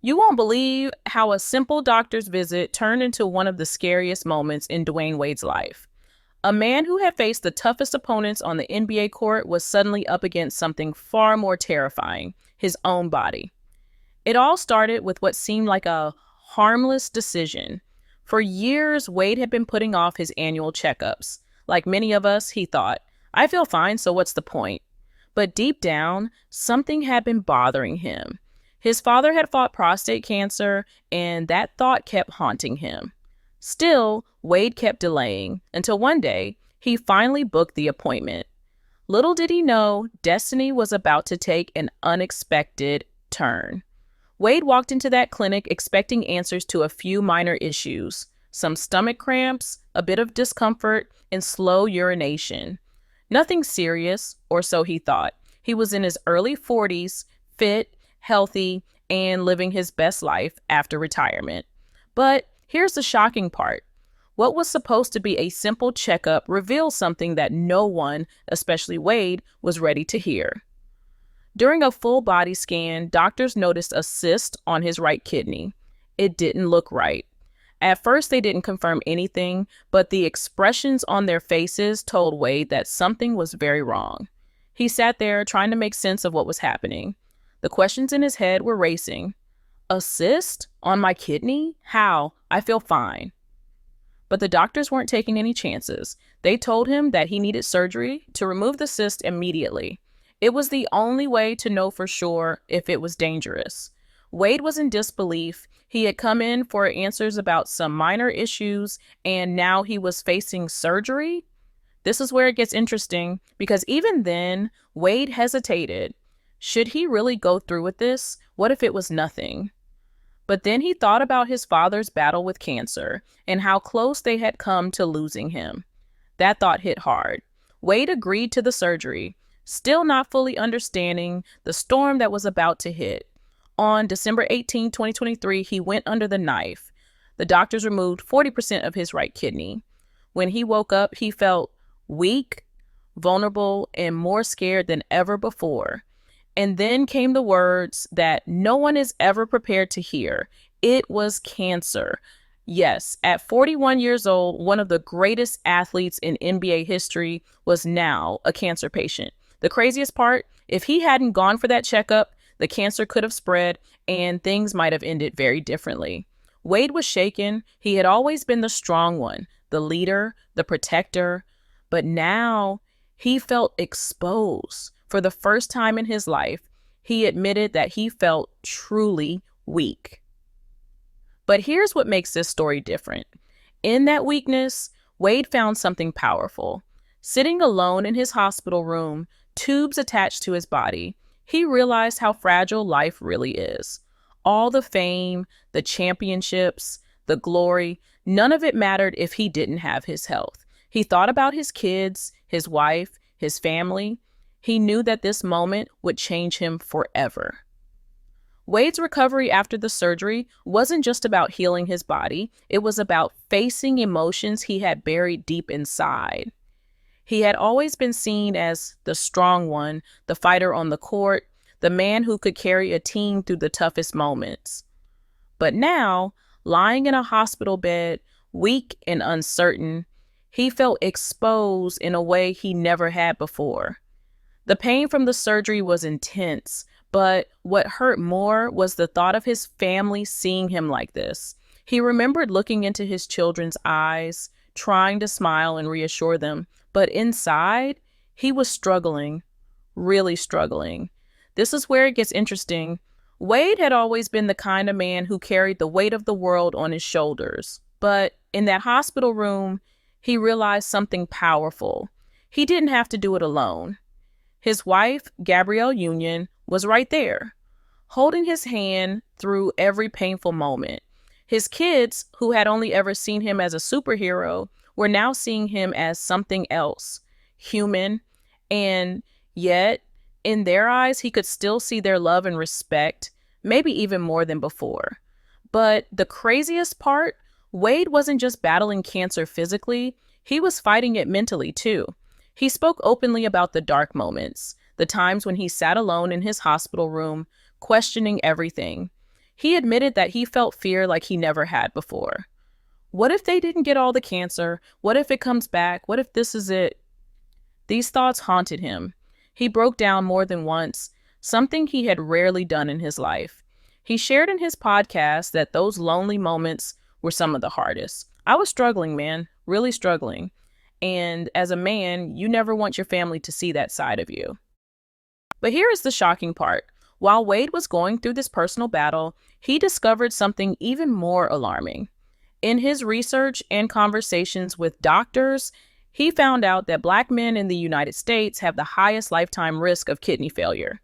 You won't believe how a simple doctor's visit turned into one of the scariest moments in Dwayne Wade's life. A man who had faced the toughest opponents on the NBA court was suddenly up against something far more terrifying: his own body. It all started with what seemed like a harmless decision. For years, Wade had been putting off his annual checkups. Like many of us, he thought, I feel fine, so what's the point? But deep down, something had been bothering him. His father had fought prostate cancer, and that thought kept haunting him. Still, Wade kept delaying until one day he finally booked the appointment. Little did he know, destiny was about to take an unexpected turn. Wade walked into that clinic expecting answers to a few minor issues: some stomach cramps, a bit of discomfort, and slow urination. Nothing serious, or so he thought. He was in his early 40s, fit, healthy, and living his best life after retirement. But here's the shocking part. What was supposed to be a simple checkup revealed something that no one, especially Wade, was ready to hear. During a full body scan, doctors noticed a cyst on his right kidney. It didn't look right. At first, they didn't confirm anything, but the expressions on their faces told Wade that something was very wrong. He sat there trying to make sense of what was happening. The questions in his head were racing. A cyst on my kidney? How? I feel fine. But the doctors weren't taking any chances. They told him that he needed surgery to remove the cyst immediately. It was the only way to know for sure if it was dangerous. Wade was in disbelief. He had come in for answers about some minor issues, and now he was facing surgery? This is where it gets interesting, because even then, Wade hesitated. Should he really go through with this? What if it was nothing? But then he thought about his father's battle with cancer and how close they had come to losing him. That thought hit hard. Wade agreed to the surgery, still not fully understanding the storm that was about to hit. On December 18, 2023, he went under the knife. The doctors removed 40% of his right kidney. When he woke up, he felt weak, vulnerable, and more scared than ever before. And then came the words that no one is ever prepared to hear. It was cancer. Yes, at 41 years old, one of the greatest athletes in NBA history was now a cancer patient. The craziest part, if he hadn't gone for that checkup, the cancer could have spread and things might have ended very differently. Wade was shaken. He had always been the strong one, the leader, the protector. But now he felt exposed. For the first time in his life, he admitted that he felt truly weak. But here's what makes this story different. In that weakness, Wade found something powerful. Sitting alone in his hospital room, tubes attached to his body, he realized how fragile life really is. All the fame, the championships, the glory, none of it mattered if he didn't have his health. He thought about his kids, his wife, his family. He knew that this moment would change him forever. Wade's recovery after the surgery wasn't just about healing his body. It was about facing emotions he had buried deep inside. He had always been seen as the strong one, the fighter on the court, the man who could carry a team through the toughest moments. But now, lying in a hospital bed, weak and uncertain, he felt exposed in a way he never had before. The pain from the surgery was intense, but what hurt more was the thought of his family seeing him like this. He remembered looking into his children's eyes, trying to smile and reassure them, but inside, he was struggling, really struggling. This is where it gets interesting. Wade had always been the kind of man who carried the weight of the world on his shoulders, but in that hospital room, he realized something powerful. He didn't have to do it alone. His wife, Gabrielle Union, was right there, holding his hand through every painful moment. His kids, who had only ever seen him as a superhero, were now seeing him as something else, human, and yet, in their eyes, he could still see their love and respect, maybe even more than before. But the craziest part, Wade wasn't just battling cancer physically, he was fighting it mentally too. He spoke openly about the dark moments, the times when he sat alone in his hospital room, questioning everything. He admitted that he felt fear like he never had before. What if they didn't get all the cancer? What if it comes back? What if this is it? These thoughts haunted him. He broke down more than once, something he had rarely done in his life. He shared in his podcast that those lonely moments were some of the hardest. I was struggling, man, really struggling. And as a man, you never want your family to see that side of you. But here is the shocking part. While Wade was going through this personal battle, he discovered something even more alarming. In his research and conversations with doctors, he found out that Black men in the United States have the highest lifetime risk of kidney failure,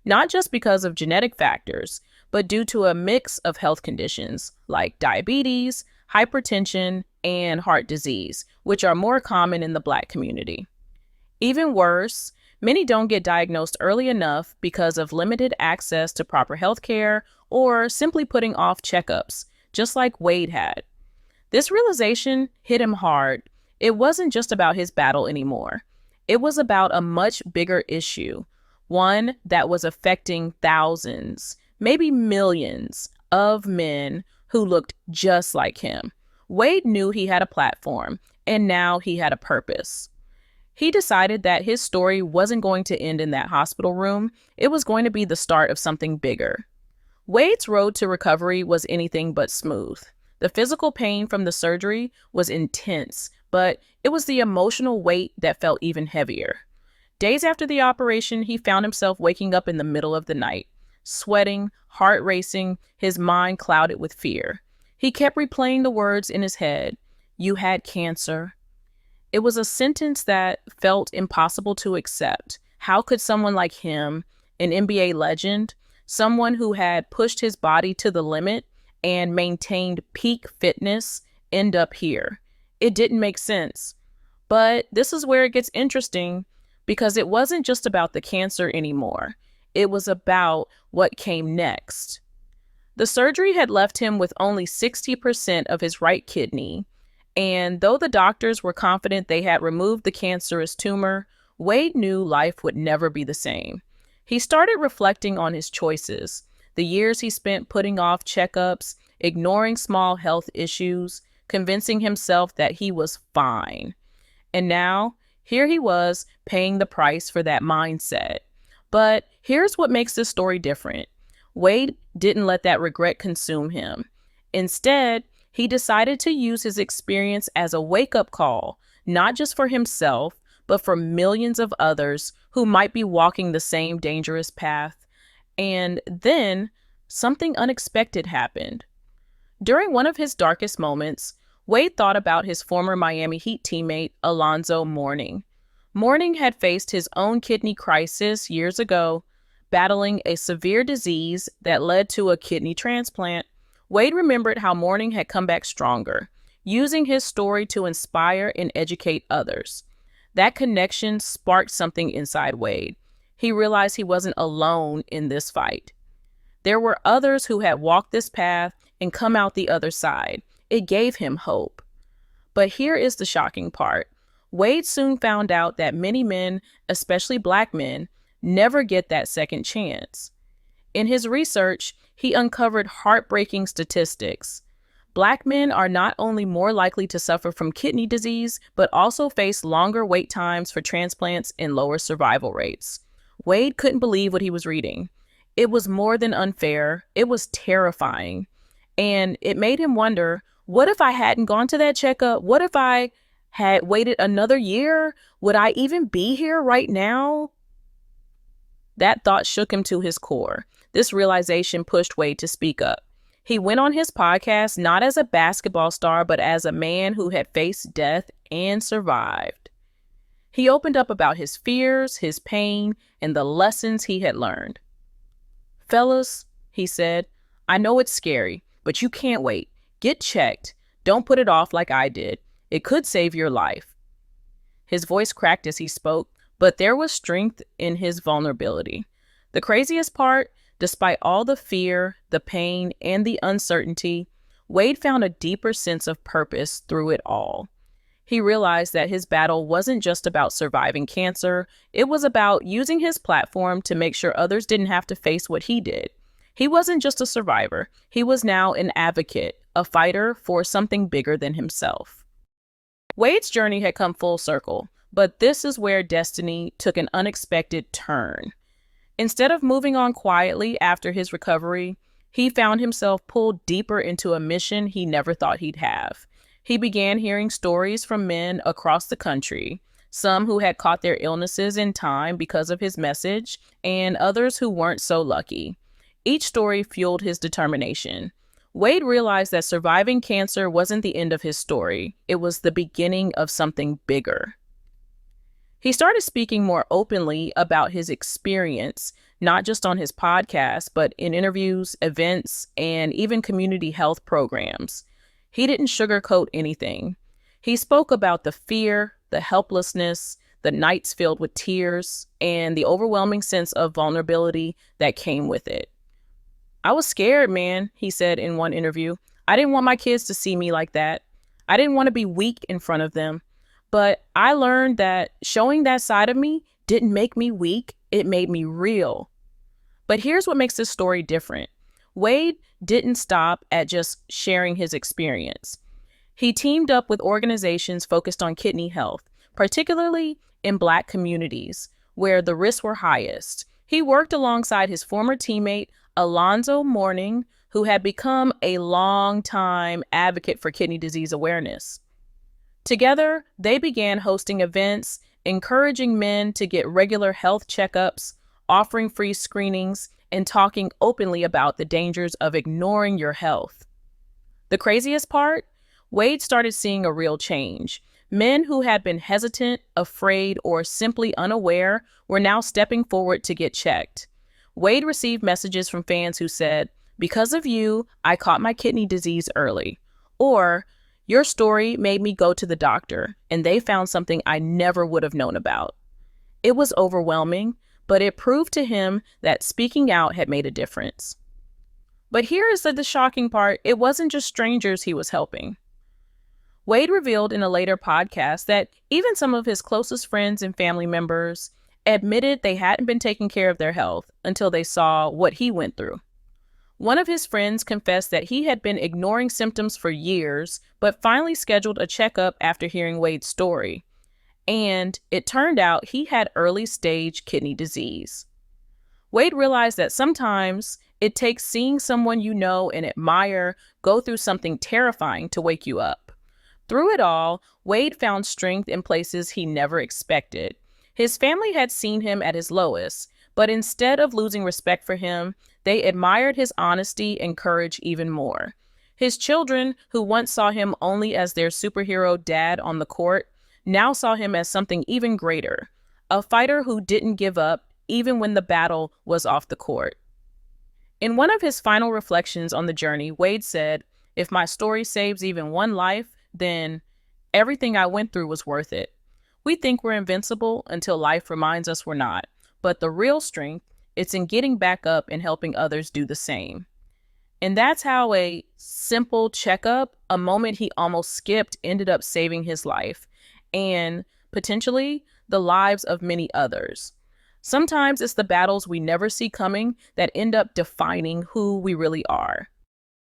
not just because of genetic factors, but due to a mix of health conditions like diabetes, hypertension, and heart disease, which are more common in the Black community. Even worse, many don't get diagnosed early enough because of limited access to proper health care or simply putting off checkups, just like Wade had. This realization hit him hard. It wasn't just about his battle anymore. It was about a much bigger issue, one that was affecting thousands, maybe millions of men who looked just like him. Wade knew he had a platform, and now he had a purpose. He decided that his story wasn't going to end in that hospital room. It was going to be the start of something bigger. Wade's road to recovery was anything but smooth. The physical pain from the surgery was intense, but it was the emotional weight that felt even heavier. Days after the operation, he found himself waking up in the middle of the night, sweating, heart racing, his mind clouded with fear. He kept replaying the words in his head. "You had cancer." It was a sentence that felt impossible to accept. How could someone like him, an NBA legend, someone who had pushed his body to the limit and maintained peak fitness, end up here? It didn't make sense. But this is where it gets interesting, because it wasn't just about the cancer anymore. It was about what came next. The surgery had left him with only 60% of his right kidney, and though the doctors were confident they had removed the cancerous tumor, Wade knew life would never be the same. He started reflecting on his choices, the years he spent putting off checkups, ignoring small health issues, convincing himself that he was fine. And now, here he was paying the price for that mindset. But here's what makes this story different. Wade didn't let that regret consume him. Instead, he decided to use his experience as a wake-up call, not just for himself, but for millions of others who might be walking the same dangerous path. And then, something unexpected happened. During one of his darkest moments, Wade thought about his former Miami Heat teammate, Alonzo Mourning. Mourning had faced his own kidney crisis years ago, battling a severe disease that led to a kidney transplant. Wade remembered how Mourning had come back stronger, using his story to inspire and educate others. That connection sparked something inside Wade. He realized he wasn't alone in this fight. There were others who had walked this path and come out the other side. It gave him hope. But here is the shocking part. Wade soon found out that many men, especially Black men, never get that second chance. In his research, he uncovered heartbreaking statistics. Black men are not only more likely to suffer from kidney disease, but also face longer wait times for transplants and lower survival rates. Wade couldn't believe what he was reading. It was more than unfair. It was terrifying. And it made him wonder, what if I hadn't gone to that checkup? What if I had waited another year? Would I even be here right now? That thought shook him to his core. This realization pushed Wade to speak up. He went on his podcast not as a basketball star, but as a man who had faced death and survived. He opened up about his fears, his pain, and the lessons he had learned. "Fellas," he said, "I know it's scary, but you can't wait. Get checked. Don't put it off like I did. It could save your life." His voice cracked as he spoke, but there was strength in his vulnerability. The craziest part, despite all the fear, the pain, and the uncertainty, Wade found a deeper sense of purpose through it all. He realized that his battle wasn't just about surviving cancer. It was about using his platform to make sure others didn't have to face what he did. He wasn't just a survivor, he was now an advocate, a fighter for something bigger than himself. Wade's journey had come full circle, but this is where destiny took an unexpected turn. Instead of moving on quietly after his recovery, he found himself pulled deeper into a mission he never thought he'd have. He began hearing stories from men across the country, some who had caught their illnesses in time because of his message, and others who weren't so lucky. Each story fueled his determination. Wade realized that surviving cancer wasn't the end of his story. It was the beginning of something bigger. He started speaking more openly about his experience, not just on his podcast, but in interviews, events, and even community health programs. He didn't sugarcoat anything. He spoke about the fear, the helplessness, the nights filled with tears, and the overwhelming sense of vulnerability that came with it. "I was scared, man," he said in one interview. "I didn't want my kids to see me like that. I didn't want to be weak in front of them. But I learned that showing that side of me didn't make me weak, it made me real." But here's what makes this story different. Wade didn't stop at just sharing his experience. He teamed up with organizations focused on kidney health, particularly in Black communities, where the risks were highest. He worked alongside his former teammate, Alonzo Mourning, who had become a longtime advocate for kidney disease awareness. Together, they began hosting events, encouraging men to get regular health checkups, offering free screenings, and talking openly about the dangers of ignoring your health. The craziest part? Wade started seeing a real change. Men who had been hesitant, afraid, or simply unaware were now stepping forward to get checked. Wade received messages from fans who said, "Because of you, I caught my kidney disease early," or "Your story made me go to the doctor, and they found something I never would have known about." It was overwhelming, but it proved to him that speaking out had made a difference. But here is the shocking part. It wasn't just strangers he was helping. Wade revealed in a later podcast that even some of his closest friends and family members admitted they hadn't been taking care of their health until they saw what he went through. One of his friends confessed that he had been ignoring symptoms for years, but finally scheduled a checkup after hearing Wade's story. And it turned out he had early-stage kidney disease. Wade realized that sometimes it takes seeing someone you know and admire go through something terrifying to wake you up. Through it all, Wade found strength in places he never expected. His family had seen him at his lowest, but instead of losing respect for him, they admired his honesty and courage even more. His children, who once saw him only as their superhero dad on the court, now saw him as something even greater, a fighter who didn't give up even when the battle was off the court. In one of his final reflections on the journey, Wade said, "If my story saves even one life, then everything I went through was worth it." We think we're invincible until life reminds us we're not. But the real strength, it's in getting back up and helping others do the same. And that's how a simple checkup, a moment he almost skipped, ended up saving his life and potentially the lives of many others. Sometimes it's the battles we never see coming that end up defining who we really are.